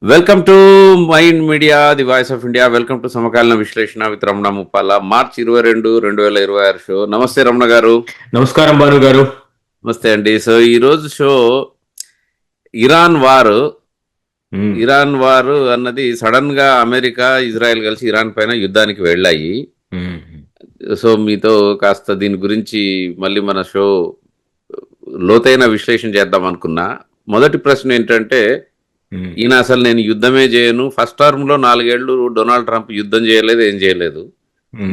Welcome to mind media the voice of India. Welcome to సమకాలీన విశ్లేషణ with Ramana Muppala. March 22, 2026 show. నమస్తే రమణ గారు. నమస్కారం భాను గారు. నమస్తే అండి. సో ఈరోజు షో ఇరాన్ వారు అన్నది సడన్ గా అమెరికా ఇజ్రాయెల్ కలిసి ఇరాన్ పైన యుద్ధానికి వెళ్ళాయి. సో మీతో కాస్త దీని గురించి మళ్ళీ మన షో లోతైన విశ్లేషణ చేద్దాం అనుకున్నా. మొదటి ప్రశ్న ఏంటంటే, ఈయన అసలు నేను యుద్ధమే చేయను, ఫస్ట్ టర్మ్ లో 4 ఏళ్లు డొనాల్డ్ ట్రంప్ యుద్ధం చేయలేదు, ఏం చేయలేదు,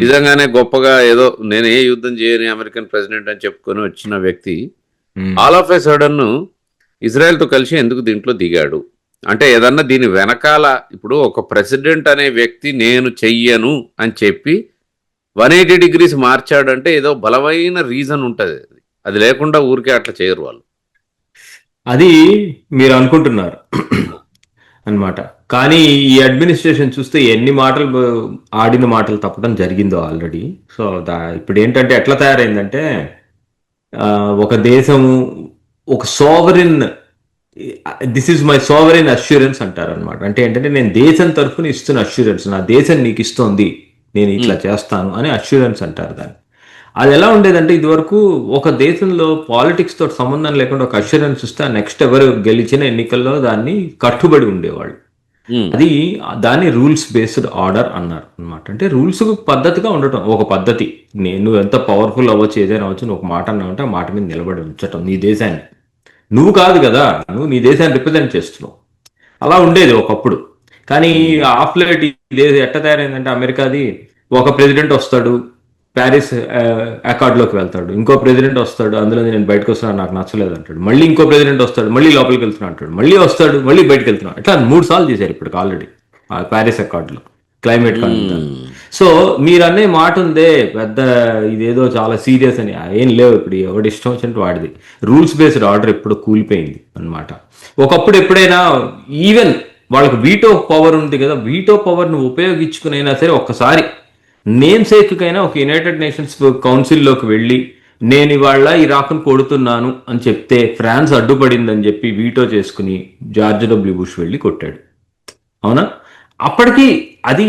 నిజంగానే గొప్పగా ఏదో నేను ఏ యుద్ధం చేయని అమెరికన్ ప్రెసిడెంట్ అని చెప్పుకొని వచ్చిన వ్యక్తి all of a sudden Israel తో కలిసి ఎందుకు దీంట్లో దిగాడు? అంటే ఏదన్నా దీని వెనకాల ఇప్పుడు ఒక ప్రెసిడెంట్ అనే వ్యక్తి నేను చెయ్యను అని చెప్పి 180 degrees మార్చాడంటే ఏదో బలమైన రీజన్ ఉంటుంది. అది లేకుండా ఊరికే అట్లా చేయరు వాళ్ళు. అది మీరు అనుకుంటున్నారు అన్నమాట. కానీ ఈ అడ్మినిస్ట్రేషన్ చూస్తే ఎన్ని మాటలు ఆడిన మాటలు తప్పడం జరిగిందో ఆల్రెడీ. సో ఇప్పుడు ఏంటంటే ఎట్లా తయారైందంటే, ఒక దేశము ఒక sovereign, this is my sovereign assurance అంటారు అనమాట. అంటే ఏంటంటే నేను దేశం తరఫున ఇస్తున్న అష్యూరెన్స్, నా దేశం నీకు ఇస్తోంది, నేను ఇట్లా చేస్తాను అని అష్యూరెన్స్ అంటారు దాన్ని. అది ఎలా ఉండేదంటే, ఇదివరకు ఒక దేశంలో పాలిటిక్స్ తోటి సంబంధం లేకుండా ఒక అష్యూరెన్స్ ఇస్తే నెక్స్ట్ ఎవరు గెలిచిన ఎన్నికల్లో దాన్ని కట్టుబడి ఉండేవాళ్ళు. అది దాన్ని రూల్స్ బేస్డ్ ఆర్డర్ అన్నారు అనమాట. అంటే రూల్స్ పద్ధతిగా ఉండటం ఒక పద్ధతి. నేను ఎంత పవర్ఫుల్ అవ్వచ్చు, ఏదైనా అవ్వచ్చు, నువ్వు ఒక మాట అన్నావంటే ఆ మాట మీద నిలబడి ఉంచటం నీ దేశాన్ని. నువ్వు కాదు కదా, నువ్వు నీ దేశాన్ని రిప్రజెంట్ చేస్తున్నావు. అలా ఉండేది ఒకప్పుడు. కానీ ఆఫ్ లేట్ ఇది ఎట్ట తయారైందంటే, అమెరికాది ఒక ప్రెసిడెంట్ వస్తాడు, ప్యారిస్ అకార్డ్లోకి వెళ్తాడు, ఇంకో ప్రెసిడెంట్ వస్తాడు, అందులో నేను బయటకు వస్తున్నాను, నాకు నచ్చలేదు అంటాడు, మళ్ళీ ఇంకో ప్రెసిడెంట్ వస్తాడు, మళ్ళీ లోపలికి వెళ్తున్నా అంటాడు, మళ్ళీ వస్తాడు, మళ్ళీ బయటకు వెళ్తున్నాడు. ఇట్లా 3 సార్లు చేశారు ఇప్పటికి ఆల్రెడీ ప్యారిస్ అకార్డ్లో క్లైమేట్ కాన్ఫరెన్స్. సో మీరు అనే మాట ఉందే పెద్ద ఇదేదో చాలా సీరియస్ అని, ఏం లేవు. ఇప్పుడు ఎవడి ఇష్టం వచ్చినట్టు వాడిది. రూల్స్ బేస్డ్ ఆర్డర్ ఎప్పుడు కూలిపోయింది అనమాట. ఒకప్పుడు ఎప్పుడైనా ఈవెన్ వాళ్ళకి వీటో పవర్ ఉంది కదా, వీటో పవర్ను ఉపయోగించుకునైనా సరే ఒక్కసారి నేమ్ సేక్కైనా ఒక యునైటెడ్ నేషన్స్ కౌన్సిల్లోకి వెళ్ళి నేను ఇవాళ ఇరాక్ను కొడుతున్నాను అని చెప్తే ఫ్రాన్స్ అడ్డుపడిందని చెప్పి వీటో చేసుకుని జార్జ్ డబ్ల్యూ బుష్ వెళ్ళి కొట్టాడు. అవునా? అప్పటికి అది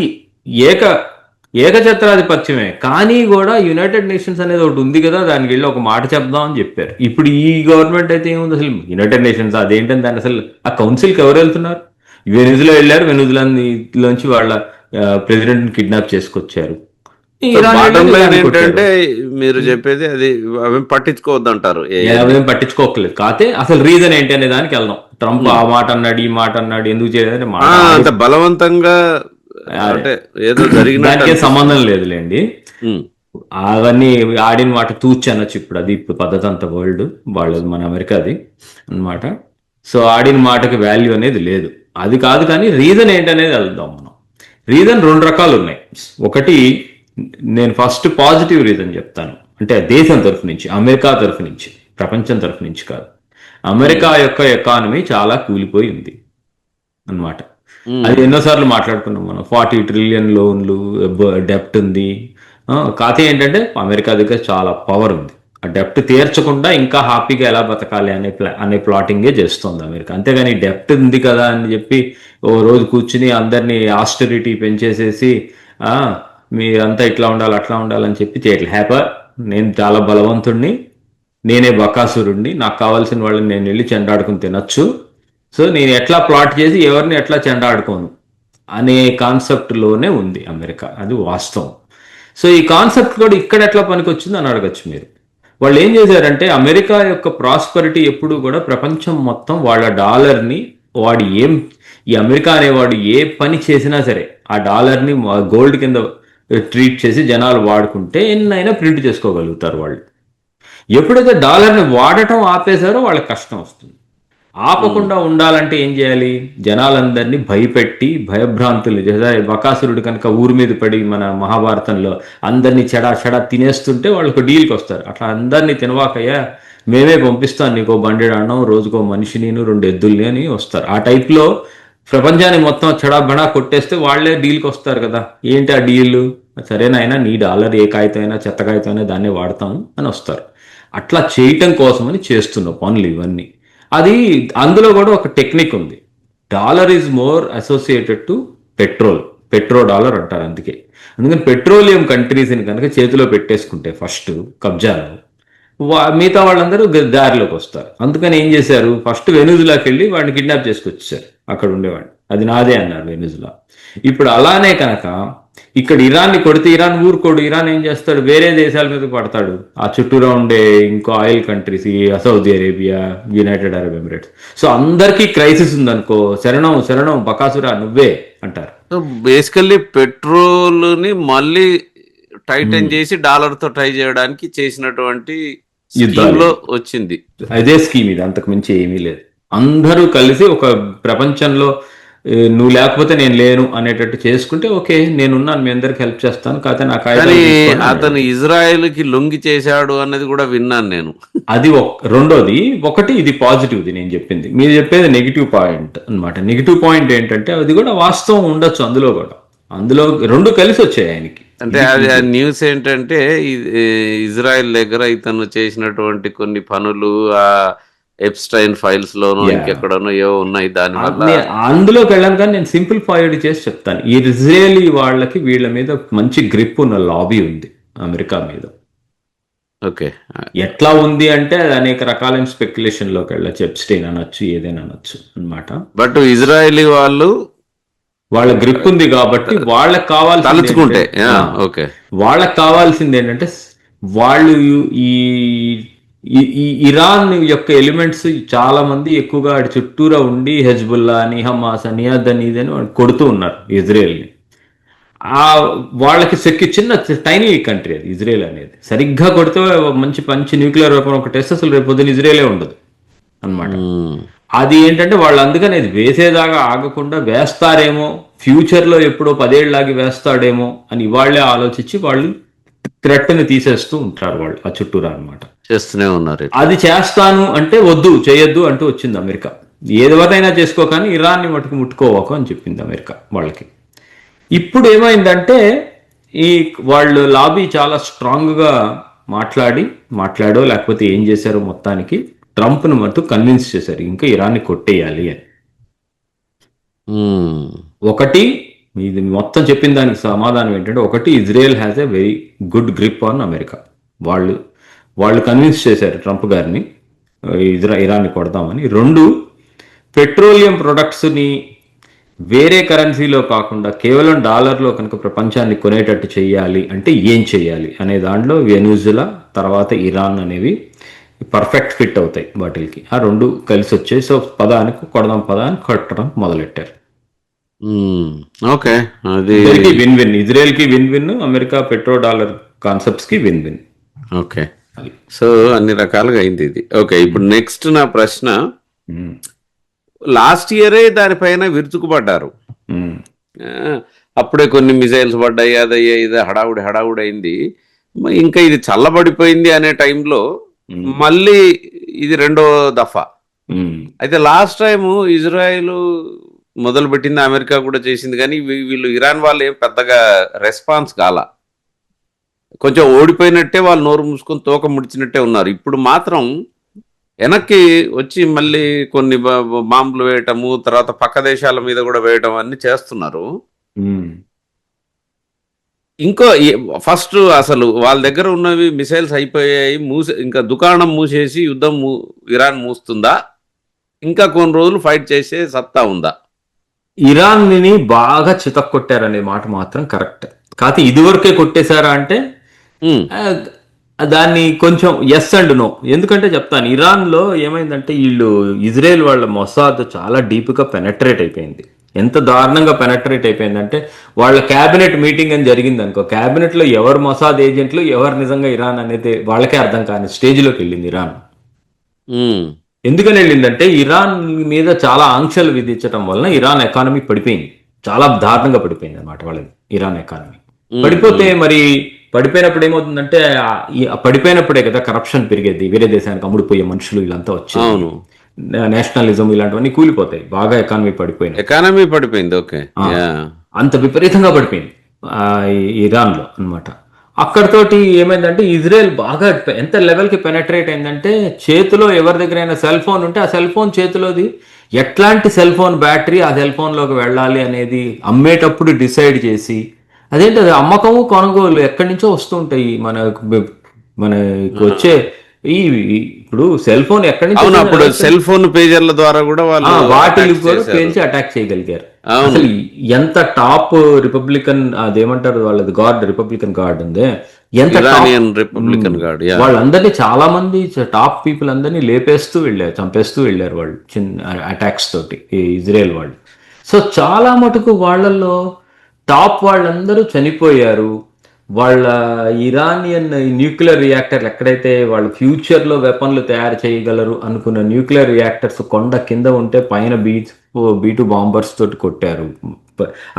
ఏకఛత్రాధిపత్యమే, కానీ కూడా యునైటెడ్ నేషన్స్ అనేది ఒకటి ఉంది కదా, దానికి వెళ్ళి ఒక మాట చెప్దాం అని చెప్పారు. ఇప్పుడు ఈ గవర్నమెంట్ అయితే ఏముంది, అసలు యునైటెడ్ నేషన్స్ అదేంటని దాన్ని అసలు ఆ కౌన్సిల్కి ఎవరు వెళ్తున్నారు? వెనుజులా వెళ్ళారు, వెనుజులాలోంచి వాళ్ళ ప్రెసిడెంట్ కిడ్నాప్ చేసుకొచ్చారు. ఏంటంటే మీరు చెప్పేది అది అవేం పట్టించుకోవద్దు అంటారు. అవేం పట్టించుకోకలేదు. కాకపోతే అసలు రీజన్ ఏంటి అనే దానికి వెళ్దాం. ట్రంప్ ఆ మాట అన్నాడు, ఈ మాట అన్నాడు, ఎందుకు చేయలేదంటే అంత బలవంతంగా అంటే ఏదో జరిగిన దానికి సంబంధం లేదులేండి. అవన్నీ ఆడిన మాట తూచి అనొచ్చు. ఇప్పుడు అది ఇప్పుడు పద్ధతి అంత వరల్డ్ వాళ్ళది, మన అమెరికాది అనమాట. సో ఆడిన మాటకి వాల్యూ అనేది లేదు. అది కాదు, కానీ రీజన్ ఏంటనేది వెళ్దాం మనం. రీజన్ 2 రకాలు ఉన్నాయి. ఒకటి నేను ఫస్ట్ పాజిటివ్ రీజన్ చెప్తాను. అంటే దేశం తరఫు నుంచి, అమెరికా తరఫు నుంచి, ప్రపంచం తరఫు నుంచి కాదు. అమెరికా యొక్క ఎకానమీ చాలా కూలిపోయి ఉంది అన్నమాట. అది ఎన్నోసార్లు మాట్లాడుకున్నాం మనం. 40 trillion లోన్లు, డెప్ట్ ఉంది. కాకపోతే ఏంటంటే అమెరికా దగ్గర చాలా పవర్ ఉంది. ఆ డెప్ట్ తీర్చకుండా ఇంకా హ్యాపీగా ఎలా బతకాలి అనే ప్లాటింగే చేస్తుంది అమెరికా. అంతేగాని డెప్ట్ ఉంది కదా అని చెప్పి ఓ రోజు కూర్చుని అందరినీ ఆస్టెరిటీ పెంచేసేసి మీరంతా ఇట్లా ఉండాలి అట్లా ఉండాలని చెప్పి చేయట్లేదు. నేను చాలా బలవంతుడిని, నేనే బకాసురుడిని, నాకు కావాల్సిన వాళ్ళని నేను వెళ్ళి చెండాడుకుని తినచ్చు, సో నేను ఎట్లా ప్లాట్ చేసి ఎవరిని ఎట్లా చెండాడుకోను అనే కాన్సెప్ట్లోనే ఉంది అమెరికా. అది వాస్తవం. సో ఈ కాన్సెప్ట్ కూడా ఇక్కడ ఎట్లా పనికొచ్చింది అని అడగచ్చు మీరు. వాళ్ళు ఏం చేశారంటే, అమెరికా యొక్క ప్రాస్పరిటీ ఎప్పుడు కూడా ప్రపంచం మొత్తం వాళ్ళ డాలర్ని ఈ అమెరికా అనేవాడు ఏ పని చేసినా సరే ఆ డాలర్ని గోల్డ్ కింద ట్రీట్ చేసి జనాలు వాడుకుంటే ఎన్నైనా ప్రింట్ చేసుకోగలుగుతారు వాళ్ళు. ఎప్పుడైతే డాలర్ని వాడటం ఆపేశారో వాళ్ళకి కష్టం వస్తుంది. ఆపకుండా ఉండాలంటే ఏం చేయాలి? జనాలందరినీ భయపెట్టి భయభ్రాంతులు చేశారు. బకాసురుడు కనుక ఊరి మీద పడి మన మహాభారతంలో అందరినీ చెడా తినేస్తుంటే వాళ్ళకు డీల్కి వస్తారు. అట్లా అందరినీ తినవాకయ్యా, మేమే పంపిస్తాను నీకో బండెడు అన్నం, రోజుకో మనిషిని, 2 ఎద్దుల్ని అని వస్తారు. ఆ టైప్లో ప్రపంచాన్ని మొత్తం చెడాబడా కొట్టేస్తే వాళ్లే డీల్కి వస్తారు కదా. ఏంటి ఆ డీల్? సరేనైనా నీ డాలర్ ఏ కాగితం అయినా చెత్త కాగితం అయినా దాన్నే వాడతాము అని వస్తారు. అట్లా చేయటం కోసమని చేస్తున్న పనులు ఇవన్నీ. అది అందులో కూడా ఒక టెక్నిక్ ఉంది. Dollar is more associated to petro dollar అంటారు. అందుకని పెట్రోలియం కంట్రీస్ని కనుక చేతిలో పెట్టేసుకుంటే ఫస్ట్ కబ్జాలో మిగతా వాళ్ళందరూ దారిలోకి వస్తారు. అందుకని ఏం చేశారు, ఫస్ట్ వెనుజులాకి వెళ్ళి వాడిని కిడ్నాప్ చేసుకొచ్చేసారు. అక్కడ ఉండేవాడిని, అది నాదే అన్నారు వెనుజులా. ఇప్పుడు అలానే కనుక ఇక్కడ ఇరాన్ని కొడితే ఇరాన్ ఊరుకోడు. ఇరాన్ ఏం చేస్తాడు, వేరే దేశాల మీద పడతాడు. ఆ చుట్టూరా ఉండే ఇంకో oil countries, Saudi Arabia, United Arab Emirates. So అందరికీ క్రైసిస్ ఉందనుకో, శరణం బకాసురా నువ్వే అంటారు. సో బేసికల్లీ పెట్రోల్ని మళ్ళీ టైటన్ చేసి డాలర్తో ట్రై చేయడానికి చేసినటువంటి యుద్ధంలో వచ్చింది అదే స్కీమ్. ఇది అంతకు మించి ఏమీ లేదు. అందరూ కలిసి ఒక ప్రపంచంలో నువ్వు లేకపోతే నేను లేను అనేటట్టు చేసుకుంటే ఓకే, నేనున్నాను, మీ అందరికి హెల్ప్ చేస్తాను. కాకపోతే నాకు అతను ఇజ్రాయెల్ కి లొంగి చేశాడు అన్నది కూడా విన్నాను నేను. అది రెండోది. ఒకటి ఇది పాజిటివ్ది నేను చెప్పింది, మీరు చెప్పేది నెగిటివ్ పాయింట్ అన్నమాట. నెగిటివ్ పాయింట్ ఏంటంటే అది కూడా వాస్తవం ఉండొచ్చు, అందులో రెండు కలిసి వచ్చాయి ఆయనకి. అంటే అది న్యూస్ ఏంటంటే ఇజ్రాయెల్ దగ్గర ఇతను చేసినటువంటి కొన్ని పనులు ఆ ఎప్స్టైన్ ఫైల్స్ లోనో ఇంకెక్కడనో ఏవో ఉన్నాయి, దానివల్ల అందులోకి వెళ్ళాను. కానీ నేను సింపుల్ ఫాయిడ్ చేసి చెప్తాను, ఈ ఇజ్రాయేలీ వాళ్ళకి వీళ్ళ మీద మంచి గ్రిప్ ఉన్న లాబీ ఉంది అమెరికా మీద. ఓకే, ఎట్లా ఉంది అంటే అనేక రకాలైన స్పెక్యులేషన్ లోకి వెళ్ళచ్చు, ఎప్స్టైన్ అనొచ్చు, ఏదైనా అనొచ్చు అన్నమాట. బట్ ఇజ్రాయేలీ వాళ్ళ గ్రిప్ ఉంది కాబట్టి వాళ్ళకి కావాల్సింది వాళ్ళకి కావాల్సింది ఏంటంటే వాళ్ళు ఈ ఇరాన్ యొక్క ఎలిమెంట్స్ చాలా మంది ఎక్కువగా అటు చుట్టూరా ఉండి హెజ్బుల్లా అని, హమాస్ అని, అదని ఇదని కొడుతూ ఉన్నారు ఇజ్రాయెల్ని. వాళ్ళకి చిన్న టైనీ కంట్రీ అది ఇజ్రాయెల్ అనేది. సరిగ్గా కొడితే మంచి న్యూక్లియర్ వెపన్ ఒకటి వేస్తే అసలు రేపు పొద్దున ఇజ్రాయెలే ఉండదు అన్నమాట. అది ఏంటంటే వాళ్ళు అందుకని అది వేసేదాకా ఆగకుండా వేస్తారేమో, ఫ్యూచర్లో ఎప్పుడో 10 ఏళ్ళలాగి వేస్తాడేమో అని వాళ్ళే ఆలోచించి వాళ్ళు థ్రెట్ని తీసేస్తూ ఉంటారు వాళ్ళు ఆ చుట్టూరా అనమాట, చేస్తూనే ఉన్నారు. అది చేస్తాను అంటే వద్దు, చేయొద్దు అంటూ వచ్చింది అమెరికా. ఏదైనా చేసుకో కానీ ఇరాన్ని మటుకు ముట్టుకోవాకు అని చెప్పింది అమెరికా వాళ్ళకి. ఇప్పుడు ఏమైందంటే వాళ్ళు లాబీ చాలా స్ట్రాంగ్గా మాట్లాడో లేకపోతే ఏం చేశారో మొత్తానికి ట్రంప్ను మటుకు కన్విన్స్ చేశారు ఇంకా ఇరాన్ని కొట్టేయాలి అని. ఒకటి ఇది మొత్తం చెప్పిన దానికి సమాధానం ఏంటంటే, ఒకటి Israel has a very good grip on America. వాళ్ళు కన్విన్స్ చేశారు ట్రంప్ గారిని ఇరాన్ని కొడదామని. రెండు, పెట్రోలియం ప్రొడక్ట్స్ని వేరే కరెన్సీలో కాకుండా కేవలం డాలర్లో కనుక ప్రపంచాన్ని కొనేటట్టు చేయాలి అంటే ఏం చేయాలి అనే దాంట్లో వెనుజులా తర్వాత ఇరాన్ అనేవి పర్ఫెక్ట్ ఫిట్ అవుతాయి వాటికి. ఆ రెండు కలిసి వచ్చాయి. సో కొడదాం కొట్టడం మొదలెట్టారు. Okay, win win. ఇజ్రాయెల్ కి win win, America petro dollar concepts కి విన్ విన్. ఓకే, సో అన్ని రకాలుగా అయింది ఇది. ఓకే, ఇప్పుడు నెక్స్ట్ నా ప్రశ్న, లాస్ట్ ఇయరే దానిపైన విరుచుకుపడ్డారు. అప్పుడే కొన్ని మిసైల్స్ పడ్డాయి, అదయ్యా ఇది హడావుడి అయింది. ఇంకా ఇది చల్లబడిపోయింది అనే టైంలో మళ్ళీ ఇది రెండో దఫా. అయితే లాస్ట్ టైము ఇజ్రాయెల్ మొదలు పెట్టింది, అమెరికా కూడా చేసింది, కానీ వీళ్ళు ఇరాన్ వాళ్ళు ఏం పెద్దగా రెస్పాన్స్ కాల. కొంచెం ఓడిపోయినట్టే వాళ్ళు నోరు మూసుకొని తోక ముడిచినట్టే ఉన్నారు. ఇప్పుడు మాత్రం వెనక్కి వచ్చి మళ్ళీ కొన్ని బాంబులు వేయటము, తర్వాత పక్క దేశాల మీద కూడా వేయటం అన్ని చేస్తున్నారు. ఇంకో ఫస్ట్ అసలు వాళ్ళ దగ్గర ఉన్నవి మిసైల్స్ అయిపోయాయి, ఇంకా దుకాణం మూసేసి యుద్ధం ఇరాన్ మూస్తుందా, ఇంకా కొన్ని రోజులు ఫైట్ చేసే సత్తా ఉందా? ఇరాన్ని బాగా చితక్కొట్టారనే మాట మాత్రం కరెక్ట్. కాకపోతే ఇదివరకే కొట్టేశారా అంటే దాన్ని కొంచెం ఎస్ అండ్ నో. ఎందుకంటే చెప్తాను, ఇరాన్లో ఏమైందంటే వీళ్ళు ఇజ్రాయెల్ వాళ్ళ మొసాద్ చాలా డీప్గా పెనట్రేట్ అయిపోయింది. ఎంత దారుణంగా పెనట్రేట్ అయిపోయిందంటే వాళ్ళ క్యాబినెట్ మీటింగ్ అని జరిగింది అనుకో, క్యాబినెట్లో ఎవరు మొసాద్ ఏజెంట్లు ఎవరు నిజంగా ఇరాన్ అనేది వాళ్ళకే అర్థం కాని స్టేజ్లోకి వెళ్ళింది ఇరాన్. ఎందుకని వెళ్ళిందంటే ఇరాన్ మీద చాలా ఆంక్షలు విధించడం వలన ఇరాన్ ఎకానమీ పడిపోయింది, చాలా దారుణంగా పడిపోయింది అనమాట వాళ్ళది ఇరాన్ ఎకానమీ. పడిపోయినప్పుడు ఏమవుతుందంటే పడిపోయినప్పుడే కదా కరప్షన్ పెరిగేది, వేరే దేశానికి అమ్ముడుపోయే మనుషులు వీళ్ళంతా వచ్చారు, నేషనలిజం ఇలాంటివన్నీ కూలిపోతాయి. బాగా ఎకానమీ పడిపోయింది. ఓకే, అంత విపరీతంగా పడిపోయింది ఇరాన్లో అనమాట. అక్కడతోటి ఏమైందంటే ఇజ్రాయెల్ బాగా ఎంత లెవెల్కి పెనట్రేట్ అయిందంటే చేతిలో ఎవరి దగ్గర అయినా సెల్ ఫోన్ ఉంటే ఆ సెల్ ఫోన్ చేతిలోది ఎట్లాంటి సెల్ ఫోన్ బ్యాటరీ ఆ సెల్ ఫోన్లోకి వెళ్ళాలి అనేది అమ్మేటప్పుడు డిసైడ్ చేసి, అదేంటి అది అమ్మకము కొనుగోలు ఎక్కడి నుంచో వస్తుంటాయి మనకు వచ్చే ఈ ఇప్పుడు సెల్ ఫోన్ ఎక్కడి నుంచి అవును, అప్పుడు వచ్చిందో సెల్ ఫోన్ పేజర్ల ద్వారా కూడా వాళ్ళు వాటికి attacks కూడా చేశారు. పేల్చి అటాక్ చేయగలిగారు. అవును. అసలు ఎంత టాప్ రిపబ్లికన్ అదేమంటారు వాళ్ళది గార్డ్, రిపబ్లికన్ గార్డ్ ఉంది, ఎంత టాప్ ఇరానియన్ రిపబ్లికన్ గార్డ్. వాళ్ళందరినీ చాలా మంది టాప్ పీపుల్ అందరినీ లేపేస్తూ వెళ్ళారు, చంపేస్తూ వెళ్ళారు వాళ్ళు చిన్న అటాక్స్ తోటి ఈ ఇజ్రాయెల్ వాళ్ళు. సో చాలా మటుకు వాళ్ళల్లో టాప్ వాళ్ళందరూ చనిపోయారు. వాళ్ళ ఇరానియన్ న్యూక్లియర్ రియాక్టర్లు ఎక్కడైతే వాళ్ళు ఫ్యూచర్లో వెపన్లు తయారు చేయగలరు అనుకున్న న్యూక్లియర్ రియాక్టర్స్ కొండ కింద ఉంటే పైన బీ2 బాంబర్స్ తోటి కొట్టారు.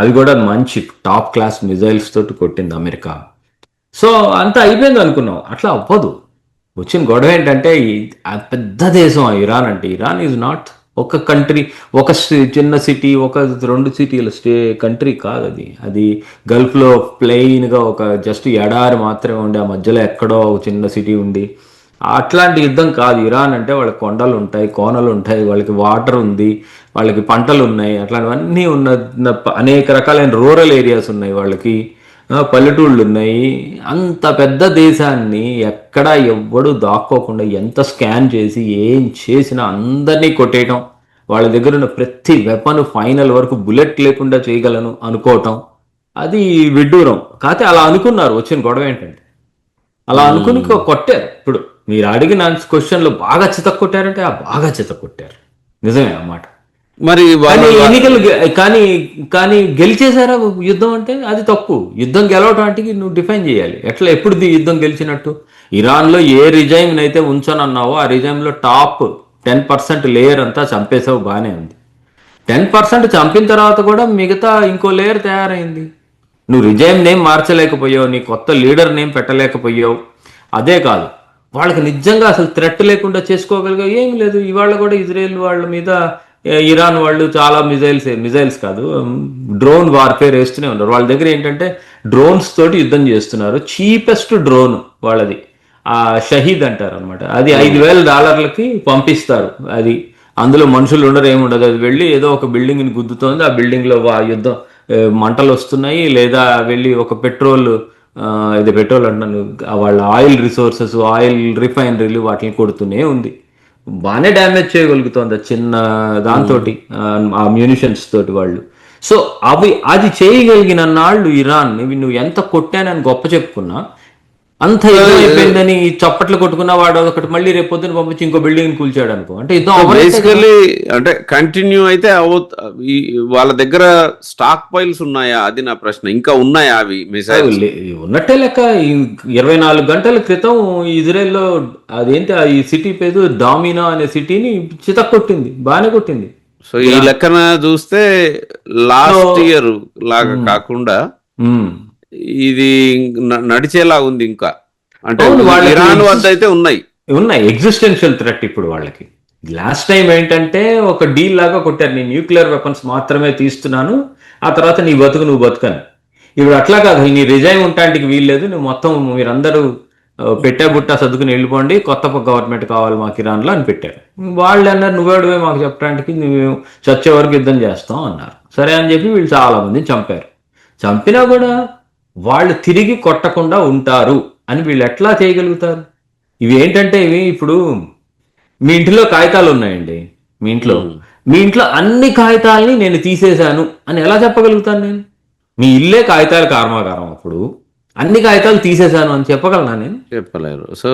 అవి కూడా మంచి టాప్ క్లాస్ మిజైల్స్ తోటి కొట్టింది అమెరికా. సో అంతా అయిపోయింది అనుకున్నాం, అట్లా అవ్వదు. వచ్చిన గొడవ ఏంటంటే ఆ పెద్ద దేశం ఇరాన్ అంటే, ఇరాన్ ఈజ్ నాట్ ఒక కంట్రీ, ఒక చిన్న సిటీ, ఒక 2 సిటీల కంట్రీ కాదు అది. అది గల్ఫ్లో ప్లెయిన్గా ఒక జస్ట్ ఎడారి మాత్రమే ఉండి ఆ మధ్యలో ఎక్కడో ఒక చిన్న సిటీ ఉండి అట్లాంటి యుద్ధం కాదు. ఇరాన్ అంటే వాళ్ళకి కొండలు ఉంటాయి, కోనలు ఉంటాయి, వాళ్ళకి వాటర్ ఉంది, వాళ్ళకి పంటలు ఉన్నాయి, అట్లాంటివన్నీ ఉన్న అనేక రకాలైన రూరల్ ఏరియాస్ ఉన్నాయి, వాళ్ళకి పల్లెటూళ్ళు ఉన్నాయి. అంత పెద్ద దేశాన్ని ఎక్కడా ఎవ్వడు దాక్కోకుండా ఎంత స్కాన్ చేసి ఏం చేసినా అందరినీ కొట్టేయటం, వాళ్ళ దగ్గర ఉన్న ప్రతి వెపన్ ఫైనల్ వరకు బుల్లెట్ లేకుండా చేయగలను అనుకోవటం, అది విడ్డూరం. కాకపోతే అలా అనుకున్నారు. వచ్చిన గొడవ ఏంటంటే అలా అనుకుని కొట్టారు. ఇప్పుడు మీరు అడిగిన క్వశ్చన్లో బాగా చితక్ కొట్టారంటే బాగా చితక్ కొట్టారు, నిజమే అన్నమాట. మరి కానీ ఎన్నికలు కానీ గెలిచేశారా యుద్ధం అంటే అది తప్పు. యుద్ధం గెలవటం అంటే నువ్వు డిఫైన్ చేయాలి ఎట్లా, ఎప్పుడు యుద్ధం గెలిచినట్టు. ఇరాన్లో ఏ రిజైమ్ అయితే ఉంచనన్నావో ఆ రిజైమ్లో టాప్ 10% లేయర్ అంతా చంపేసావు, బాగానే ఉంది. 10% చంపిన తర్వాత కూడా మిగతా ఇంకో లేయర్ తయారైంది. నువ్వు రిజైమ్ నేమ్ మార్చలేకపోయావు, నీ కొత్త లీడర్ నేమ్ పెట్టలేకపోయావు. అదే కాదు, వాళ్ళకి నిజంగా అసలు థ్రెట్ లేకుండా చేసుకోగలిగావు ఏం లేదు. ఇవాళ కూడా ఇజ్రాయెల్ వాళ్ళ మీద ఇరాన్ వాళ్ళు చాలా మిజైల్స్ కాదు, డ్రోన్ వార్ఫేర్ వేస్తూనే ఉన్నారు. వాళ్ళ దగ్గర ఏంటంటే డ్రోన్స్ తోటి యుద్ధం చేస్తున్నారు. చీపెస్ట్ డ్రోన్ వాళ్ళది ఆ షహీద్ అంటారు అనమాట. అది $5,000 పంపిస్తారు. అది అందులో మనుషులు ఉండరు, ఏముండదు. అది వెళ్ళి ఏదో ఒక బిల్డింగ్ని గుద్దుతోంది, ఆ బిల్డింగ్లో యుద్ధం మంటలు వస్తున్నాయి, లేదా వెళ్ళి ఒక పెట్రోల్ అంటున్నాను, వాళ్ళ ఆయిల్ రిసోర్సెస్, ఆయిల్ రిఫైనరీలు వాటిని కొడుతూనే ఉంది. బాగానే డ్యామేజ్ చేయగలుగుతుంది చిన్న దాంతో, ఆ మ్యూనిషన్స్ తోటి వాళ్ళు. సో అది చేయగలిగిన నాళ్ళు ఇరాన్ నువ్వు ఎంత కొట్టానని గొప్ప చెప్పుకున్నా, అంత యుద్ధం అయిపోయిందని చప్పట్లు కొట్టుకున్నా వాడు ఒకటి మళ్ళీ రేపు పొద్దున పంపించి ఇంకో బిల్డింగ్ కూల్చాడు అనుకో, అంటే యుద్ధం బేసికలీ అంటే కంటిన్యూ అయితే వాళ్ళ దగ్గర స్టాక్ పైల్స్ ఉన్నాయా, అది నా ప్రశ్న. ఇంకా ఉన్నాయా అవి మిసైల్స్? ఉన్నట్టే లెక్క. 24 గంటల క్రితం ఇజ్రాయెల్లో అదేంటి ఈ సిటీ పేరు డామినా అనే సిటీని చితక్కొట్టింది, బాగానే కొట్టింది. సో ఈ లెక్కన చూస్తే లాస్ట్ ఇయర్ లాగా కాకుండా ఇది నడిచేలా ఉంది ఇంకా. అంటే ఇరాన్ వద్ద అయితే ఉన్నాయి ఎగ్జిస్టెన్షియల్ థ్రెట్ ఇప్పుడు వాళ్ళకి. లాస్ట్ టైం ఏంటంటే ఒక డీల్ లాగా కొట్టారు, నేను న్యూక్లియర్ వెపన్స్ మాత్రమే తీస్తున్నాను, ఆ తర్వాత నీ బతుకు నువ్వు బతుకని. ఇప్పుడు అట్లా కాదు, నీ రిజైమ్ ఉండటానికి వీల్లేదు, నువ్వు మొత్తం మీరందరూ పెట్టే బుట్ట సర్దుకుని వెళ్ళిపోండి, కొత్త గవర్నమెంట్ కావాలి మాకు ఇరాన్లో అని పెట్టారు. వాళ్ళు అన్నారు నువ్వేడువే మాకు చెప్పడానికి, నువ్వు చచ్చే వరకు యుద్ధం చేస్తాం అన్నారు. సరే అని చెప్పి వీళ్ళు చాలా మందిని చంపారు. చంపినా కూడా వాళ్ళు తిరిగి కొట్టకుండా ఉంటారు అని వీళ్ళు ఎట్లా చేయగలుగుతారు? ఇవి ఏంటంటే ఇవి ఇప్పుడు మీ ఇంట్లో కాగితాలు ఉన్నాయండి, మీ ఇంట్లో అన్ని కాగితాలని నేను తీసేశాను అని ఎలా చెప్పగలుగుతాను నేను? మీ ఇల్లే కాగితాలు కర్మాగారం, అప్పుడు అన్ని కాగితాలు తీసేశాను అని చెప్పగలనా నేను? చెప్పలేరు. సో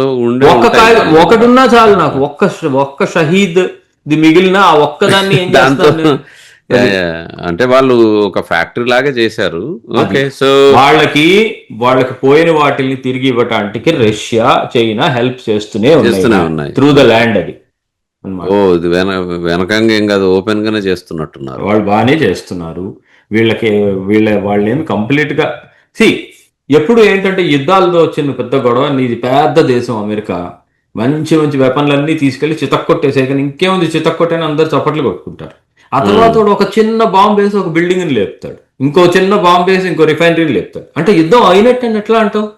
ఒకటి ఉన్నా చాలు నాకు, ఒక్క షహీద్ మిగిలిన ఆ ఒక్కదాన్ని ఏం చేస్తాను? అంటే వాళ్ళు ఒక ఫ్యాక్టరీ లాగా చేశారు. ఓకే, సో వాళ్ళకి పోయిన వాటిని తిరిగి ఇవ్వటానికి రష్యా, చైనా హెల్ప్ చేస్తూనే ఉన్నాయి త్రూ ద ల్యాండ్. అది ఇది వెనకంగా ఏం కాదు, ఓపెన్ గానే చేస్తున్నట్టున్నారు. వాళ్ళు బాగానే చేస్తున్నారు. వాళ్ళేమి కంప్లీట్ గా ఎప్పుడు ఏంటంటే యుద్ధాలతో వచ్చిన పెద్ద గొడవ, నీది పెద్ద దేశం అమెరికా, మంచి వెపన్లన్నీ తీసుకెళ్లి చితక్కొట్టేసే, కానీ ఇంకేముంది చితక్కొట్టని అందరు చప్పట్లు కొట్టుకుంటారు. ఆ తర్వాత ఒక చిన్న బాంబు వేసి ఒక బిల్డింగ్ లేపుతాడు, ఇంకో చిన్న బాంబు వేసి ఇంకో రిఫైనరీని లేపుతాడు. అంటే యుద్ధం అయినట్టు అని ఎట్లా అంటావు?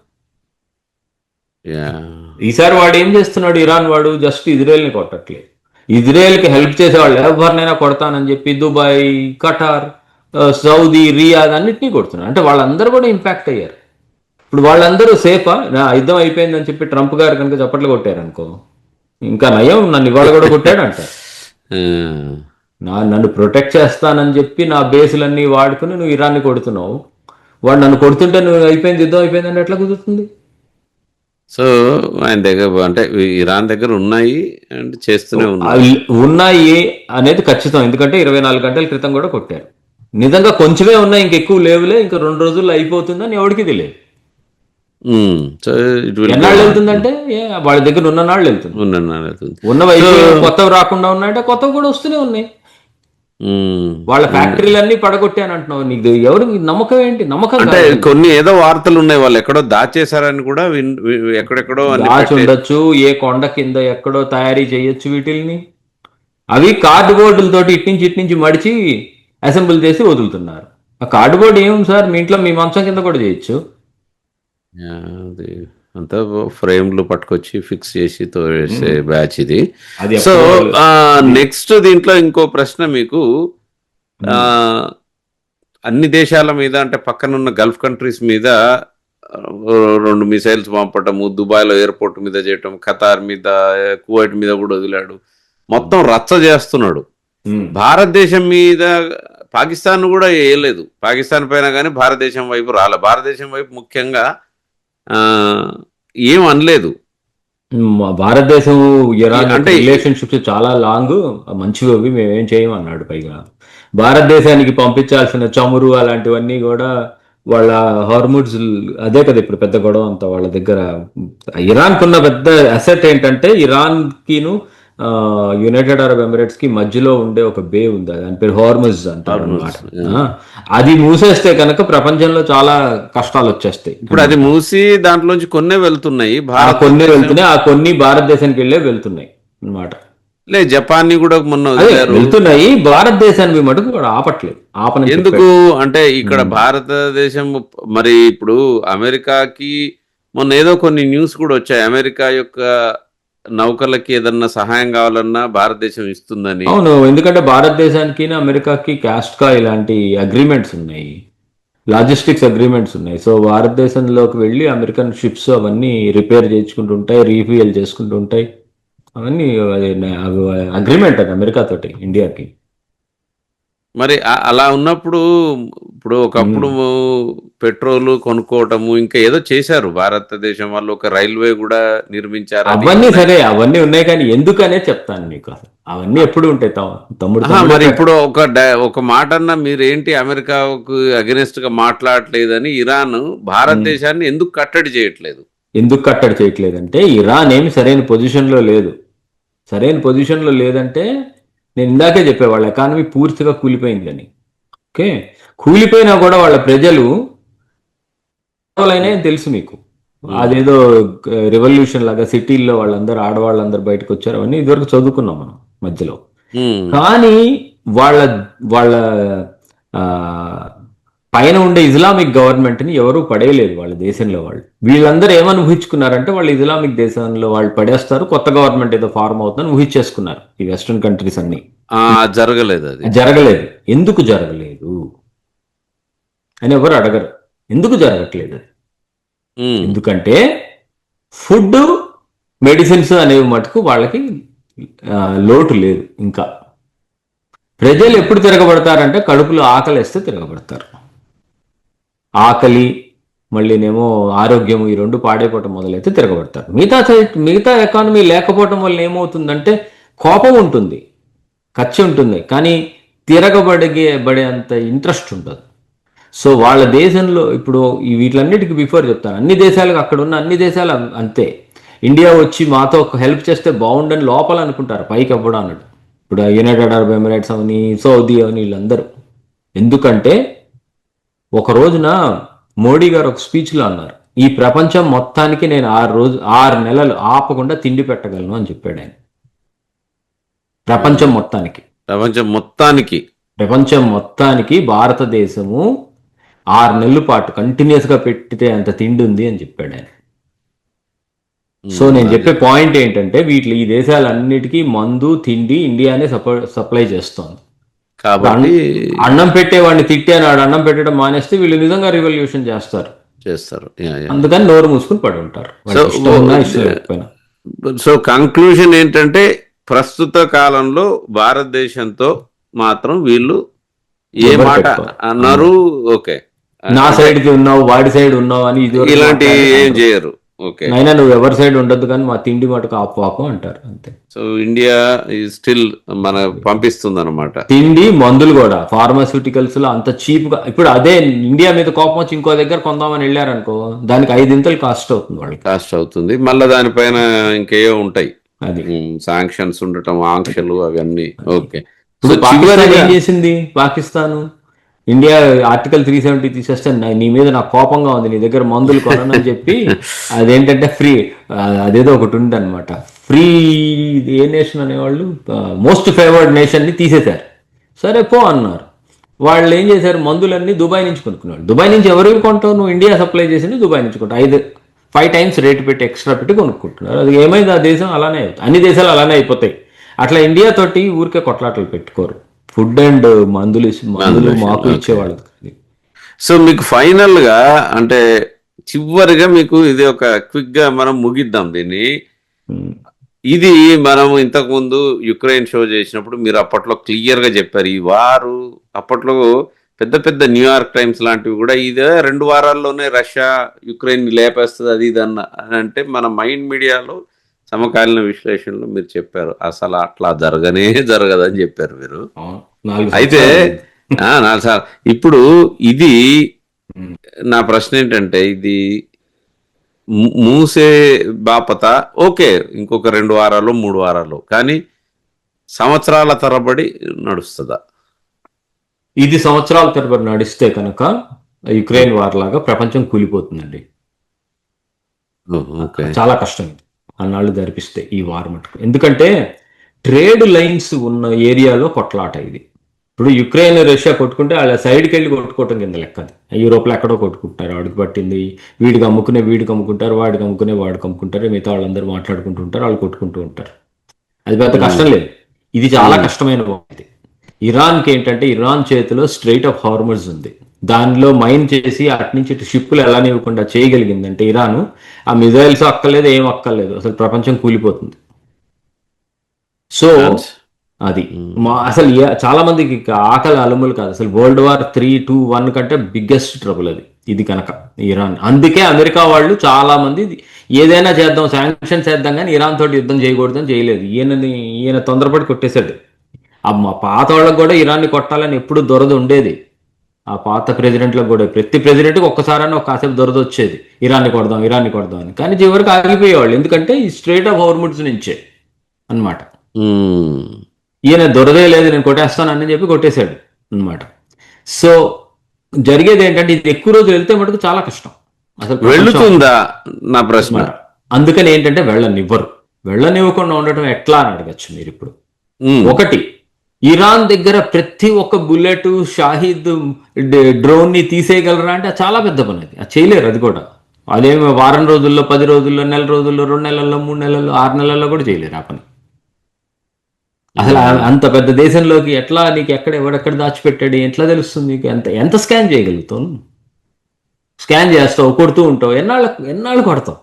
ఈసారి వాడు ఏం చేస్తున్నాడు, ఇరాన్ వాడు జస్ట్ ఇజ్రాయెల్ని కొట్టట్లేదు, ఇజ్రాయెల్కి హెల్ప్ చేసేవాళ్ళు ఎవరినైనా కొడతానని చెప్పి దుబాయ్, ఖటార్, సౌదీ, రియాద్ అన్నిటినీ కొడుతున్నారు. అంటే వాళ్ళందరూ కూడా ఇంపాక్ట్ అయ్యారు. ఇప్పుడు వాళ్ళందరూ సేఫా? నా యుద్ధం అయిపోయిందని చెప్పి ట్రంప్ గారు కనుక చప్పట్లు కొట్టారు అనుకో, ఇంకా నయం, నన్ను ఇవాళ కూడా కొట్టాడు అంటారు. నన్ను ప్రొటెక్ట్ చేస్తానని చెప్పి నా బేసులన్నీ వాడుకుని నువ్వు ఇరాన్ని కొడుతున్నావు, వాడు నన్ను కొడుతుంటే నువ్వు అయిపోయింది, యుద్ధం అయిపోయిందని ఎట్లా కుదురుతుంది? సో ఆయన దగ్గర అంటే ఇరాన్ దగ్గర ఉన్నాయి అంటే చేస్తూనే ఉన్నాయి. ఉన్నాయి అనేది ఖచ్చితం, ఎందుకంటే 24 గంటల క్రితం కూడా కొట్టారు. నిజంగా కొంచెమే ఉన్నాయి, ఇంకెక్కువ లేవులే, ఇంకా 2 రోజుల్లో అయిపోతుందని ఎవరికి తెలియదు. ఎన్నాళ్ళు వెళ్తుందంటే వాళ్ళ దగ్గర ఉన్న నాళ్ళు వెళ్తుంది, ఉన్నవి కొత్తవి రాకుండా ఉన్నాయంటే కొత్తవి కూడా వస్తూనే ఉన్నాయి. వాళ్ళ ఫ్యాక్టరీలన్నీ పడగొట్టాను అంటున్నావు, నీకు ఎవరు నమ్మకం ఏంటి? నమ్మకం అంటే కొన్ని ఏదో వార్తలు ఉన్నాయి, వాళ్ళు ఎక్కడో దాచేశారని కూడా ఎక్కడెక్కడో దాచి ఉండొచ్చు, ఏ కొండ కింద ఎక్కడో తయారీ చేయొచ్చు వీటిల్ని. అవి కార్డుబోర్డులతోటి ఇటు నుంచి మడిచి అసెంబుల్ చేసి వదులుతున్నారు. ఆ కార్డుబోర్డు ఏం సార్, మీ ఇంట్లో మీ మంచం కింద కూడా చేయొచ్చు. అది అంతా ఫ్రేమ్లు పట్టుకొచ్చి ఫిక్స్ చేసి తోసే బ్యాచ్ ఇది. సో నెక్స్ట్ దీంట్లో ఇంకో ప్రశ్న మీకు, అన్ని దేశాల మీద అంటే పక్కనున్న గల్ఫ్ కంట్రీస్ మీద 2 మిసైల్స్ పంపటము, దుబాయ్లో ఎయిర్పోర్ట్ మీద చేయటం, ఖతార్ మీద, కువైట్ మీద కూడా వదిలాడు, మొత్తం రచ్చ చేస్తున్నాడు. భారతదేశం మీద పాకిస్తాన్ కూడా వేయలేదు, పాకిస్తాన్ పైన కానీ భారతదేశం వైపు రాలే, భారతదేశం వైపు ముఖ్యంగా ఏం అనలేదు. భారతదేశం ఇరాన్ అంటే రిలేషన్షిప్స్ చాలా లాంగ్, మంచివి, మేమేం చేయమన్నాడు. పైగా భారతదేశానికి పంపించాల్సిన చమురు అలాంటివన్నీ కూడా వాళ్ళ హార్ముడ్స్, అదే కదా ఇప్పుడు పెద్ద గొడవ అంతా వాళ్ళ దగ్గర. ఇరాన్ కున్న పెద్ద అసెట్ ఏంటంటే, ఇరాన్ కిను యునైటెడ్ అరబ్ ఎమిరేట్స్ కి మధ్యలో ఉండే ఒక బే ఉంది, దాని పేరు హార్ముజ్ అంటారు అనమాట. అది మూసేస్తే కనుక ప్రపంచంలో చాలా కష్టాలు వచ్చేస్తాయి. ఇప్పుడు అది మూసి దాంట్లోంచి కొన్నే వెళ్తున్నాయి, ఆ కొన్ని భారతదేశానికి వెళ్తున్నాయి అనమాట. లే జపాన్ ని కూడా మొన్న వెళ్తున్నాయి, భారతదేశానికి మటుకు కూడా ఆపట్లేదు. ఎందుకు అంటే ఇక్కడ భారతదేశం మరి ఇప్పుడు అమెరికాకి మొన్న ఏదో కొన్ని న్యూస్ కూడా వచ్చాయి, అమెరికా యొక్క నౌకలకి ఏదన్నా సహాయం కావాలన్నా భారతదేశం ఇస్తుందని. అవును, ఎందుకంటే భారతదేశానికి అమెరికాకి కాస్ట్కా ఇలాంటి అగ్రిమెంట్స్ ఉన్నాయి, లాజిస్టిక్స్ అగ్రిమెంట్స్ ఉన్నాయి. సో భారతదేశంలోకి వెళ్ళి అమెరికన్ షిప్స్ అవన్నీ రిపేర్ చేయించుకుంటుంటాయి, రీఫ్యూయల్ చేసుకుంటుంటాయి, అవన్నీ అగ్రిమెంట్ అది అమెరికా తోటి ఇండియాకి. మరి అలా ఉన్నప్పుడు ఇప్పుడు ఒకప్పుడు పెట్రోల్ కొనుక్కోవటము ఇంకా ఏదో చేశారు భారతదేశం వాళ్ళు, ఒక రైల్వే కూడా నిర్మించారు, అవన్నీ సరే, అవన్నీ ఉన్నాయి. కానీ ఎందుకనే చెప్తాను మీకు, అవన్నీ ఎప్పుడు ఉంటాయి తమ్ముడు. మరి ఇప్పుడు ఒక మాట అన్నా మీరేంటి అమెరికాకు అగెనిస్ట్ గా మాట్లాడలేదని ఇరాన్ భారతదేశాన్ని ఎందుకు కట్టడి చేయట్లేదు? ఎందుకు కట్టడి చేయట్లేదంటే ఇరాన్ ఏమి సరైన పొజిషన్లో లేదు. సరైన పొజిషన్లో లేదంటే నేను ఇందాకే చెప్పే, వాళ్ళ ఎకానమీ పూర్తిగా కూలిపోయిందని. ఓకే, కూలిపోయినా కూడా వాళ్ళ ప్రజలు తెలుసు మీకు, అదేదో రెవల్యూషన్ లాగా సిటీల్లో వాళ్ళందరూ ఆడవాళ్ళందరూ బయటకు వచ్చారు, అవన్నీ ఇదివరకు చదువుకున్నాం మనం మధ్యలో. కానీ వాళ్ళ వాళ్ళ పైన ఉండే ఇస్లామిక్ గవర్నమెంట్ ని ఎవరూ పడేయలేదు వాళ్ళ దేశంలో. వీళ్ళందరూ ఏమనుభవించుకున్నారంటే, వాళ్ళు ఇస్లామిక్ దేశంలో వాళ్ళు పడేస్తారు, కొత్త గవర్నమెంట్ ఏదో ఫార్మ్ అవుతుందని ఊహించేసుకున్నారు ఈ వెస్ట్రన్ కంట్రీస్ అన్ని. జరగలేదు, ఎందుకు జరగలేదు అని ఎవరు అడగరు. ఎందుకు జరగట్లేదు? ఎందుకంటే ఫుడ్, మెడిసిన్స్ అనేవి మటుకు వాళ్ళకి లోటు లేదు. ఇంకా ప్రజలు ఎప్పుడు తిరగబడతారంటే కడుపులో ఆకలి వేస్తే తిరగబడతారు. ఆకలి మళ్ళీనేమో ఆరోగ్యము, ఈ రెండు పాడైపోవటం మొదలైతే తిరగబడతారు. మిగతా ఎకానమీ లేకపోవటం వల్ల ఏమవుతుందంటే కోపం ఉంటుంది, కచ్చి ఉంటుంది, కానీ తిరగబడేంత ఇంట్రెస్ట్ ఉండదు. సో వాళ్ళ దేశంలో ఇప్పుడు వీటిలన్నిటికీ బిఫోర్ చెప్తాను, అన్ని దేశాలకు అక్కడ ఉన్న అన్ని దేశాలు అంతే. ఇండియా వచ్చి మాతో హెల్ప్ చేస్తే బాగుండని లోపల అనుకుంటారు, పైకి అవ్వడం అన్నాడు. ఇప్పుడు యునైటెడ్ అరబ్ ఎమిరేట్స్ అవని, సౌదీ అవని, వీళ్ళందరూ. ఎందుకంటే ఒక రోజున మోడీ గారు ఒక స్పీచ్లో అన్నారు, ఈ ప్రపంచం మొత్తానికి నేను 6 నెలలు ఆపకుండా తిండి పెట్టగలను అని చెప్పాడు ఆయన. ప్రపంచం మొత్తానికి భారతదేశము 6 నెలల పాటు కంటిన్యూస్ గా పెట్టితే అంత తిండి ఉంది అని చెప్పాడు ఆయన. సో నేను చెప్పే పాయింట్ ఏంటంటే ఈ దేశాలన్నిటికీ మందు తిండి ఇండియానే సప్లై చేస్తోంది. కాబట్టి అన్నం పెట్టేవాడిని తిట్టానాడు, అన్నం పెట్టడం మానేస్తే వీళ్ళు నిజంగా రివల్యూషన్ చేస్తారు. అందుకని నోరు మూసుకుని పడి ఉంటారు. సో కంక్లూజన్ ఏంటంటే ప్రస్తుత కాలంలో భారతదేశంతో మాత్రం వీళ్ళు ఏ మాట అన్నారు, ఓకే నా సైడ్ కి ఉన్నావు వాడి సైడ్ ఉన్నావు అని ఇలాంటి ఏం చేయరు. ఓకే, అయినా నువ్వు ఎవరి సైడ్ ఉండదు కానీ మా తిండి మటుకు ఆపువాకు అంటారు అంతే. సో ఇండియా స్టిల్ మన పంపిస్తుంది అనమాట. తిండి మందులు కూడా ఫార్మాస్యూటికల్స్ లో అంత చీప్ గా. ఇప్పుడు అదే ఇండియా మీద కోపం వచ్చి ఇంకో దగ్గర కొందామని వెళ్ళారనుకో, దానికి 5 కాస్ట్ అవుతుంది వాళ్ళకి. కాస్ట్ అవుతుంది. మళ్ళీ దానిపైన ఇంకేవో ఉంటాయి, అది శాంక్షన్స్ ఉండటం, ఆంక్షలు అవన్నీ. ఓకే, ఇప్పుడు పాకిస్తాన్ ఏం చేసింది? పాకిస్తాన్ ఇండియా ఆర్టికల్ 370 తీసేస్తే నీ మీద నాకు కోపంగా ఉంది, నీ దగ్గర మందులు కొనని చెప్పి అదేంటంటే ఫ్రీ, అదేదో ఒకటి ఉంది అనమాట, ఫ్రీ ఏ నేషన్ అనేవాళ్ళు మోస్ట్ ఫేవర్డ్ నేషన్ ని తీసేశారు. సరే పో అన్నారు. వాళ్ళు ఏం చేశారు? మందులన్నీ దుబాయ్ నుంచి కొనుక్కున్నారు. దుబాయ్ నుంచి ఎవరికి కొంటావు? నువ్వు ఇండియా సప్లై చేసింది దుబాయ్ నుంచి కొంటావు. 5 times రేటు పెట్టి ఎక్స్ట్రా పెట్టి కొనుక్కుంటున్నారు. అది ఏమైంది? ఆ దేశం అలానే అవుతుంది. అన్ని దేశాలు అలానే అయిపోతాయి. అట్లా ఇండియా తోటి ఊరికే కొట్లాటలు పెట్టుకోరు. ఫుడ్ అండ్ మందులు మాకు ఇచ్చేవాళ్ళు. సో మీకు ఫైనల్ గా అంటే చివరిగా మీకు ఇది ఒక క్విక్ గా మనం ముగిద్దాం దీన్ని. ఇది మనం ఇంతకు ముందు యుక్రెయిన్ షో చేసినప్పుడు మీరు అప్పట్లో క్లియర్ గా చెప్పారు, ఈ వారు అప్పట్లో పెద్ద పెద్ద న్యూయార్క్ టైమ్స్ లాంటివి కూడా ఇదే 2 వారాల్లోనే రష్యా యుక్రెయిన్ లేపేస్తుంది అది ఇది అని అంటే మన మైండ్ మీడియాలో సమకాలీన విశ్లేషణలు మీరు చెప్పారు అసలు అట్లా జరగదని చెప్పారు మీరు. అయితే 4 సార్లు. ఇప్పుడు ఇది నా ప్రశ్న ఏంటంటే, ఇది మూసే బాపత ఓకే ఇంకొక 2 వారాలు 3 వారాలు, కానీ సంవత్సరాల తరబడి నడుస్తుందా? ఇది సంవత్సరాల తరబడి నడిస్తే కనుక యుక్రెయిన్ వార్ లాగా ప్రపంచం కూలిపోతుందండి. చాలా కష్టం ఇది అన్నాళ్ళు జరిపిస్తే ఈ వార్ మటుకు. ఎందుకంటే ట్రేడ్ లైన్స్ ఉన్న ఏరియాలో కొట్లాట ఇది. ఇప్పుడు యుక్రెయిన్ రష్యా కొట్టుకుంటే వాళ్ళ సైడ్కి వెళ్ళి కొట్టుకోవటం కింద లెక్క. అది యూరోప్లో ఎక్కడో కొట్టుకుంటారు, వాడికి పట్టింది వీడికి అమ్ముకుంటారు, వాడికి అమ్ముకుంటారు, మిగతా వాళ్ళందరూ మాట్లాడుకుంటుంటారు, వాళ్ళు కొట్టుకుంటూ ఉంటారు. అది పెద్ద కష్టం లేదు. ఇది చాలా కష్టమైన ఇది. ఇరాన్కి ఏంటంటే ఇరాన్ చేతిలో స్ట్రెయిట్ ఆఫ్ హార్మర్స్ ఉంది. దానిలో మైన్ చేసి అటు నుంచి ఇటు షిప్పులు ఎలా నివ్వకుండా చేయగలిగిందంటే ఇరాన్, ఆ మిజైల్స్ అక్కర్లేదు, ఏం అక్కర్లేదు, అసలు ప్రపంచం కూలిపోతుంది. సో అది అసలు చాలా మందికి ఆకలి అలుములు కాదు, అసలు World War 3, 2, 1 కంటే బిగ్గెస్ట్ ట్రబుల్ అది ఇది కనుక ఇరాన్. అందుకే అమెరికా వాళ్ళు చాలా మంది ఏదైనా చేద్దాం, శాంక్షన్ చేద్దాం కానీ ఇరాన్ తోటి యుద్ధం చేయకూడదని చేయలేదు. ఈయన తొందరపడి కొట్టేశాడు. మా పాత వాళ్ళకు కూడా ఇరాన్ని కొట్టాలని ఎప్పుడు దొరద ఉండేది. ఆ పాత ప్రెసిడెంట్లకు కూడా ప్రతి ప్రెసిడెంట్కి ఒక్కసారైనా ఒక కాసేపు దొరద వచ్చేది, ఇరాన్ని కొడదాం అని. కానీ చివరికి ఆగిపోయేవాళ్ళు, ఎందుకంటే ఈ స్ట్రెయిట్ ఆఫ్ హార్మర్స్ నుంచే అన్నమాట. ఈయన దొరదే లేదు నేను కొట్టేస్తానని చెప్పి కొట్టేశాడు అన్నమాట. సో జరిగేది ఏంటంటే ఇది ఎక్కువ రోజులు వెళ్తే మటుకు చాలా కష్టం. అసలు వెళ్తుందా నా ప్రశ్న. అందుకని ఏంటంటే వెళ్ళనివ్వకుండా ఉండటం ఎట్లా అని అడగచ్చు మీరు. ఇప్పుడు ఒకటి, ఇరాన్ దగ్గర ప్రతి ఒక్క బుల్లెట్ షాహిద్ డ్రోన్ ని తీసేయగలరా అంటే చాలా పెద్ద పని. అది చేయలేరు. అది కూడా అదేమి వారం రోజుల్లో, 10 రోజుల్లో, నెల రోజుల్లో, 2 నెలల్లో, 3 నెలల్లో, 6 నెలల్లో కూడా చేయలేరు ఆ పని. అసలు అంత పెద్ద దేశంలోకి ఎట్లా నీకు ఎవడెక్కడ దాచిపెట్టాడు ఎట్లా తెలుస్తుంది నీకు? ఎంత స్కాన్ చేయగలుగుతావు? స్కాన్ చేస్తావు, కొడుతూ ఉంటావు, ఎన్నాళ్ళు కొడతావు.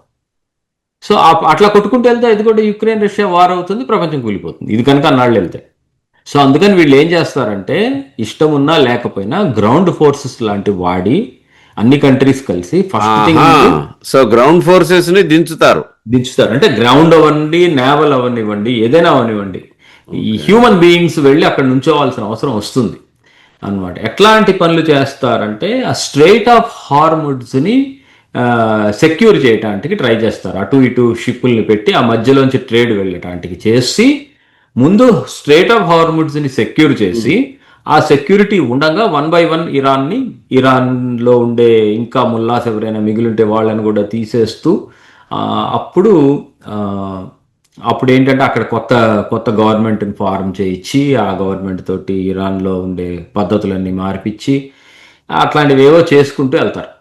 సో అట్లా కొట్టుకుంటూ వెళ్తే ఇది కూడా యుక్రెయిన్ రష్యా వార్ అవుతుంది, ప్రపంచం కూలిపోతుంది. ఇది కనుక అన్నాళ్ళు వెళ్తే. సో అందుకని వీళ్ళు ఏం చేస్తారంటే ఇష్టం ఉన్నా లేకపోయినా గ్రౌండ్ ఫోర్సెస్ లాంటి వాడి అన్ని కంట్రీస్ కలిసి first thing so ground forces ని దించుతారు అంటే గ్రౌండ్ అవ్వండి, నేవల్ అవనివ్వండి, ఏదైనా అవనివ్వండి, ఈ హ్యూమన్ బీయింగ్స్ వెళ్ళి అక్కడ నుంచోవాల్సిన అవసరం వస్తుంది అన్నమాట. ఎట్లాంటి పనులు చేస్తారంటే ఆ స్ట్రెయిట్ ఆఫ్ హార్మర్స్ ని సెక్యూర్ చేయటానికి ట్రై చేస్తారు. అటు ఇటు షిప్పుల్ని పెట్టి ఆ మధ్యలోంచి ట్రేడ్ వెళ్ళటానికి చేసి ముందు స్ట్రెయిట్ ఆఫ్ హార్మర్స్ ని సెక్యూర్ చేసి ఆ సెక్యూరిటీ ఉండగా 1 by 1 ఇరాన్లో ఉండే ఇంకా ముల్లాస్ ఎవరైనా మిగిలింటే వాళ్ళని కూడా తీసేస్తూ అప్పుడు ఏంటంటే అక్కడ కొత్త గవర్నమెంట్ని ఫార్మ్ చేయించి ఆ గవర్నమెంట్ తోటి ఇరాన్లో ఉండే పద్ధతులన్నీ మార్పిచ్చి అట్లాంటివి ఏవో చేసుకుంటూ వెళ్తారు.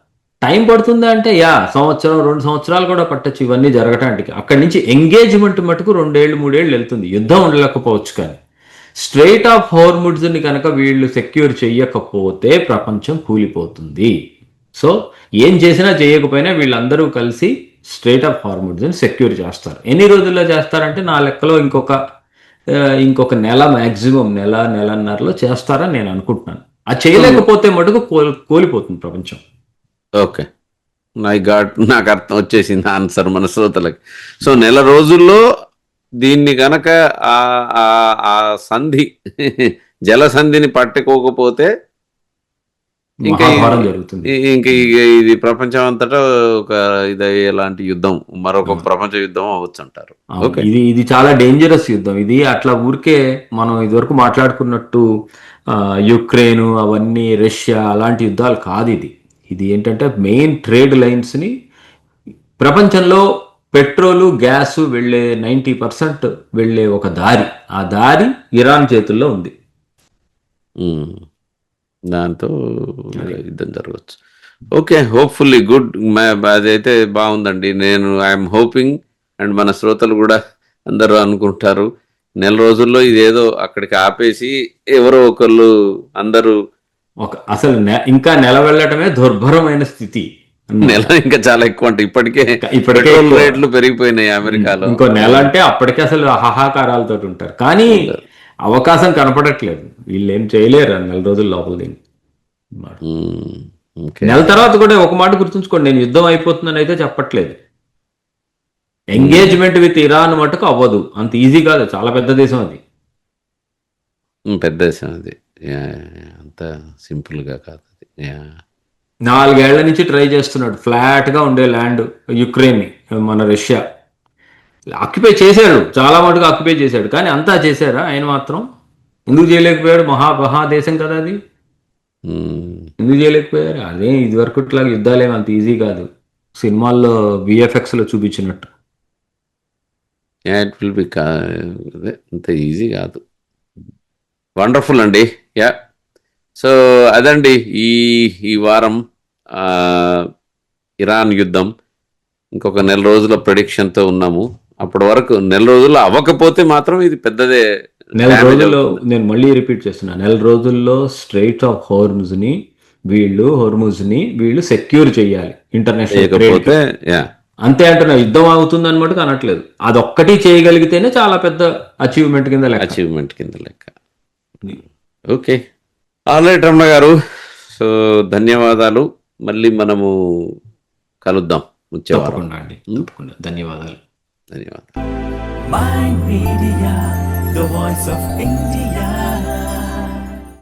టైం పడుతుందా అంటే సంవత్సరం 2 సంవత్సరాలు కూడా పట్టచ్చు ఇవన్నీ జరగటానికి. అక్కడి నుంచి ఎంగేజ్మెంట్ మటుకు 2 ఏళ్ళు 3 ఏళ్ళు వెళ్తుంది. యుద్ధం ఉండలేకపోవచ్చు, కానీ స్ట్రెయిట్ ఆఫ్ హోర్ముడ్స్ ని కనుక వీళ్ళు సెక్యూర్ చెయ్యకపోతే ప్రపంచం కూలిపోతుంది. సో ఏం చేసినా చేయకపోయినా వీళ్ళందరూ కలిసి స్ట్రెయిట్ ఆఫ్ హార్ముడ్స్ ని సెక్యూర్ చేస్తారు. ఎన్ని రోజుల్లో చేస్తారంటే నా లెక్కలో ఇంకొక నెల, మ్యాక్సిమం నెలన్నరలో చేస్తారని నేను అనుకుంటున్నాను. అది చేయలేకపోతే మటుకు కోలిపోతుంది ప్రపంచం. ఓకే, నాకు అర్థం వచ్చేసింది ఆన్సర్ మన శ్రోతలకి. సో నెల రోజుల్లో దీన్ని గనక ఆ సంధి జలసంధిని పట్టుకోకపోతే ఇంకా జరుగుతుంది. ఇంకా ఇది ప్రపంచం అంతటా ఒక ఇలాంటి యుద్ధం, మరొక ప్రపంచ యుద్ధం అవ్వచ్చు అంటారు. ఇది చాలా డేంజరస్ యుద్ధం. ఇది అట్లా ఊరికే మనం ఇదివరకు మాట్లాడుకున్నట్టు యుక్రెయిన్ అవన్నీ, రష్యా అలాంటి యుద్ధాలు కాదు. ఇది ఏంటంటే మెయిన్ ట్రేడ్ లైన్స్ ని, ప్రపంచంలో పెట్రోలు గ్యాస్ వెళ్ళే 90% వెళ్ళే ఒక దారి, ఆ దారి ఇరాన్ చేతుల్లో ఉంది. దాంతో యుద్ధం జరగవచ్చు. Okay, hopefully good. అదైతే బాగుందండి. ఐఎమ్ హోపింగ్, అండ్ మన శ్రోతలు కూడా అందరూ అనుకుంటారు, నెల రోజుల్లో ఇదేదో అక్కడికి ఆపేసి ఎవరో ఒకళ్ళు అందరూ అసలు ఇంకా నెల వెళ్ళటమే దుర్భరమైన స్థితి. నెల ఇంకా చాలా ఎక్కువ అంటే ఇప్పటికే రేట్లు పెరిగిపోయినాయి అమెరికాలో. ఇంకో నెల అంటే అప్పటికే అసలు హాహాకారాలతో ఉంటారు, కానీ అవకాశం కనపడట్లేదు. వీళ్ళు ఏం చేయలేరు నెల రోజుల లోపల దీన్ని. నెల తర్వాత కూడా ఒక మాట గుర్తుంచుకోండి, నేను యుద్ధం అయిపోతుందని అయితే చెప్పట్లేదు. ఎంగేజ్మెంట్ విత్ ఇరాన్ మటుకు అవ్వదు, అంత ఈజీ కాదు. చాలా పెద్ద దేశం అది, పెద్ద దేశం అది, అంత సింపుల్ గా కాదు అది. 4 ఏళ్ల నుంచి ట్రై చేస్తున్నాడు ఫ్లాట్ గా ఉండే ల్యాండ్ యుక్రెయిన్, మన రష్యా ఆక్యుపై చేశాడు, చాలా మటుకు ఆక్యుపై చేశాడు. కానీ అంతా చేశారా ఆయన మాత్రం? ఎందుకు చేయలేకపోయాడు? మహాదేశం కదా అది, ఎందుకు చేయలేకపోయారు? అదే ఇదివరకు ఇట్లా యుద్ధాలేమో అంత ఈజీ కాదు, సినిమాల్లో విఎఫ్ఎక్స్ లో చూపించినట్టు. ఇట్ విల్ బి అంత ఈజీ కాదు. వండర్ఫుల్ అండి. సో అదండి ఈ వారం ఇరాన్ యుద్ధం. ఇంకొక నెల రోజుల ప్రెడిక్షన్తో ఉన్నాము. అప్పటి వరకు నెల రోజుల్లో అవ్వకపోతే మాత్రం ఇది పెద్దదే. నెల రోజుల్లో, నేను మళ్ళీ రిపీట్ చేస్తున్నా, నెల రోజుల్లో స్ట్రెయిట్ ఆఫ్ హోర్ముజ్ ని వీళ్ళు సెక్యూర్ చేయాలి ఇంటర్నేషనల్. అంతే అంటున్నా, యుద్ధం అవుతుంది అనమాట అనట్లేదు. అదొక్కటి చేయగలిగితేనే చాలా పెద్ద అచీవ్మెంట్ కింద లెక్క. ఓకే, ఆల్రైట్ రమణ గారు. సో ధన్యవాదాలు. మళ్ళీ మనము కలుద్దాం వచ్చే వారం. తప్పకుండా. ధన్యవాదాలు. Mind Media, the voice of India.